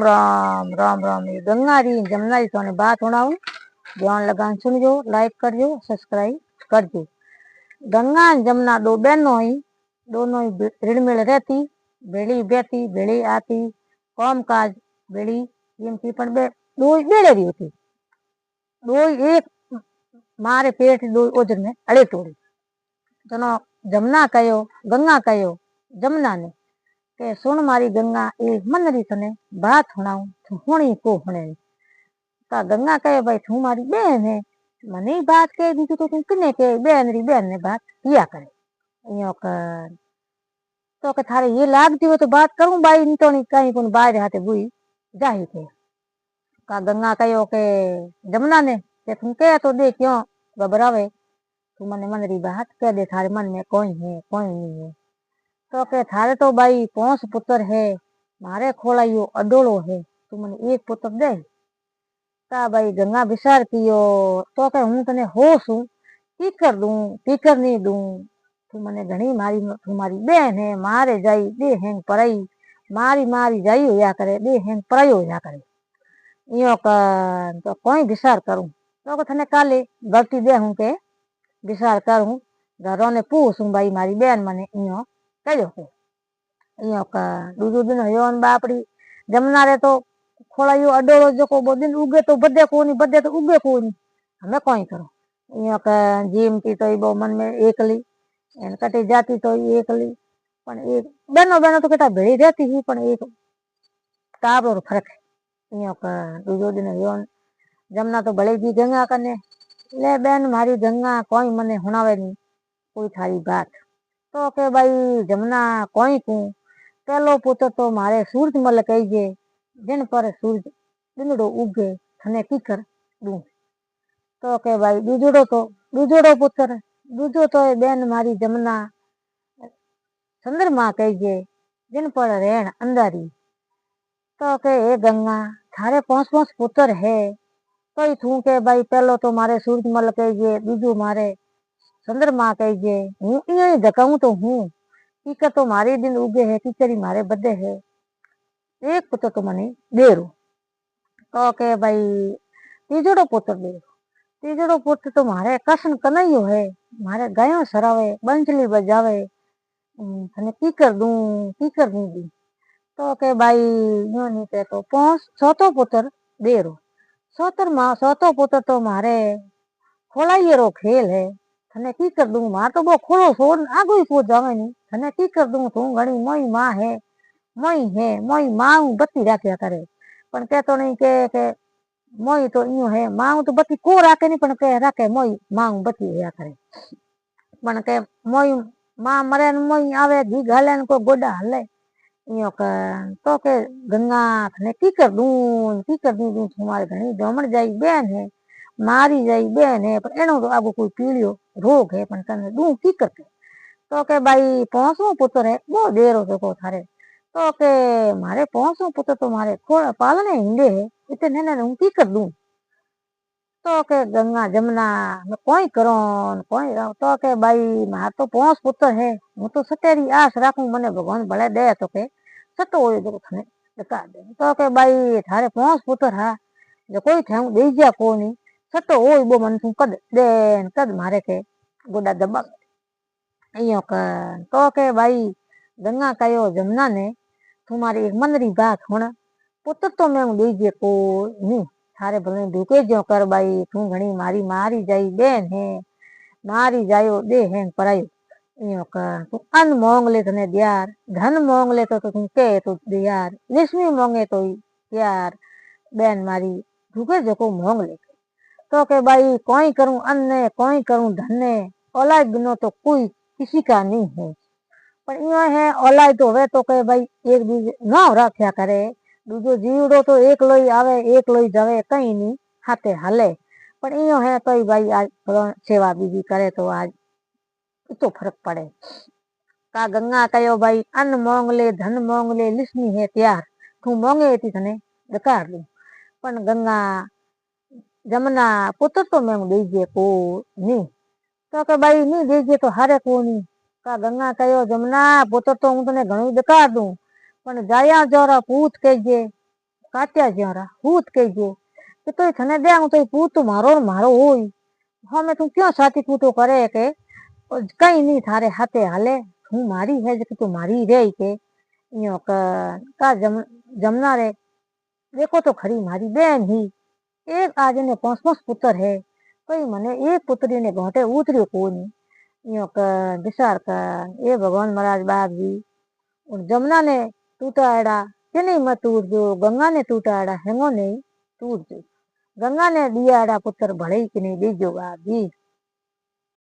राम राम राम। ये गंगा री जमुना री तो बात होना ध्यान लगा सुनजो, लाइक करजो, सब्सक्राइब करजो। गंगा जमुना दो बहनों ही, दोनों ही रिड़मिल रहती, भेड़ी बेती, भेड़ी आती, काम काज भेड़ी दो बेड़े रही होती। दो एक मारे पेट दो ओजर में अड़े तोड़ी। तो जमुना कहो गंगा कहो जमुना ने के सुन मारी गंगा एक मन री तने बात सुनाऊं, तू हुणी को हुणे। का गंगा कहे भाई तू मारी बहन है, मने बात कह दी तो तू किने के बहन री बहन ने बात किया करे। यो कर तो के थारे ये लागती हो तो बात करूं भाई, नहीं तो नहीं कहीं कोन बाहर हाथे बुई जाही के। का गंगा कहो के जमुना ने के तू कह तो दे क्यों घबरावे, तू मने मन री बात कह दे, थारे मन में कोई है कोई नहीं है। तो के थारे तो भाई 5 पुत्र है, मारे खोलाइयो अडोलो है, तू मने एक पुत्र दे। का भाई गंगा विचार कियो तो के हूँ तने हो शू की कर दूं की कर नहीं दूं, तू मने घणी मारी तुम्हारी बहन है, मारे जाई दे हेंग पराई, मारी मारी जाई होया करे, दे हेंग पराई होया करे। यो कर तो कोई विचार करूं तो के थने काले गलती दे हूँ के विचार करूं, घरों ने पूछूं भाई मारी बहन मने इयो कहो के। इयो का दूजो दिन हयोन बापड़ी जमुना रे तो खोलायो अडोलो जो को दिन उगे तो बदे तो उगे कोनी, हमें कोई करो। इयो का जीमती तो बो मन में एकली एन कटे जाती तो एकली, पण एक बनो बनो तो कटा भेड़ी रहती ही, पण एक ताबरो फर्क है। इयो का दूजो दिन हयोन जमुना तो भले जी गंगा कने ले बहन मारी गंगा कोई मने हुणावे नहीं कोई थारी बात। तो के भाई जमुना कोई को पहलो पुत्र तो मारे सूरजमल कहीजे, जिन पर सूरज दिनड़ो उगे थने की कर दूं। तो के भाई दूजोड़ो पुत्र दूजो तो बेन मारी जमुना चंद्रमा कहीजे, जिन पर रेण अंधारी। तो के हे गंगा थारे 5 पुत्र है, तो थू के भाई पहलो तो मारे सूरजमल कहीजे, दूजो मारे चंद्रमा कहीजे, हूँ इं धकाऊं तो हूँ टीकर तो मारे दिन उगे है, टीचरी मारे बदे है, एक पुत्र तो मने देरो। तो के भाई तीजड़ो पुत्र दे, तीजड़ो पुत्र तो मारे कसन कन्हैयो है, मारे गायों सरावे बंसली बजावे, थने की कर दूं की कर नहीं दी। तो के भाई यूं नहीं के तो 6 पुत्र देरो, 6 पुत्र तो मारे खोलाइयो खेल है, थने की कर दूं, मां तो वो खोलो छोड़ आगू ही पहुंच जावे नहीं, थने की कर दूं, तू घणी मोई मां है मोई मां बत्ती राख्या करे, पण कहतो नहीं के मोई तो यूं है मां तो बत्ती को राखे नहीं, पण कह राखे मोई मां बत्ती होया करे। पण के मोई मां मरे न मोई आवे घी घाले न को गोडा हले। यूं कर तो के गंगा थने की कर दूं तुम्हारे घणी जमण जाई बहन है, मारी जाई बहन है, पर एनो तो आगो कोई पीड़ियो रोग है, पण तने दूं की करके। तो के भाई 5 पुत्र है वो देरो जो थारे। तो के मारे 5 पुत्र तो मारे पालने हिंदे है, इतने ने हूँ की कर दूं। तो के गंगा जमुना मैं कोई करो कोई रहो। तो के भाई मार तो 5 पुत्र है, हूँ तो सतेरी आस राखूं, मने भगवान भले दे तो के सतो हो जो थने दका दे। तो के भाई थारे 5 पुत्र हा जो कोई थे हूँ दे जा कोनी, सतो हो बो मन तू कद दे कद मारे के गोडा दबा। इयो कर तो के भाई गंगा कहो जमुना ने तुम्हारी एक मन री बात हुण, पुत्र तो मैं दीजिए को नहीं, थारे भले ढूके जो कर भाई, तू घणी मारी मारी जाई बहन है, मारी जायो दे है परायो। इयो कर तू अन्न मोंग ले तने दियार, धन मोंग ले तो तू के तो दियार, लिस्मी मोंगे तो यार बहन मारी ढूके जो को मोंग ले। तो के भाई कोई करूं अन्न कोई करूं धन, औलाद बिनो तो कोई किसी का नहीं है। पर यो है औलाद तो वे तो कहे भाई एक दूजे ना रख्या करे, दूजो जीवड़ो तो एक लोई आवे एक लोई जावे कहीं नहीं हाथे हले। पर यो है तो भाई आज सेवा बीजी करे तो आज इतो फर्क पड़े। का गंगा कहो भाई अन्न मोंग ले धन मोंग ले लिस्मी है त्यार, तू मोंगे थी थने दकार दू। पण गंगा जमुना पुत्र तो मैं दीजिए को नहीं। तो के भाई नहीं दीजिए तो हारे को नहीं। का गंगा कहो जमुना पुत्र तो हूँ तने घणो दकार दूं, पण जाया जोरा पूत कहीजे કાત્યા જ્યાં હું જ કહેજે કે તોય તને દે હું તો પૂત મારો ને મારો હોય હમે તું ક્યાં સાથી કૂતો કરે કે કઈ નહીં થારે હાથે હાલે હું મારી હે કે તું મારી રે કે યો કા જમના રે देखो तो खरी मारी बेन ही एक आज ने पांच पांच पुत्र है कोई मने एक पुत्री ने घोटे उतरियो कोनी यो विचार कर ये भगवान महाराज बाप जी और जमुना ने टूटाड़ा के नहीं मत टूट जो गंगा ने टूटाड़ा हेंगो नहीं टूट जो गंगा ने दियाड़ा पुत्र भले कि नहीं दीजो बाप जी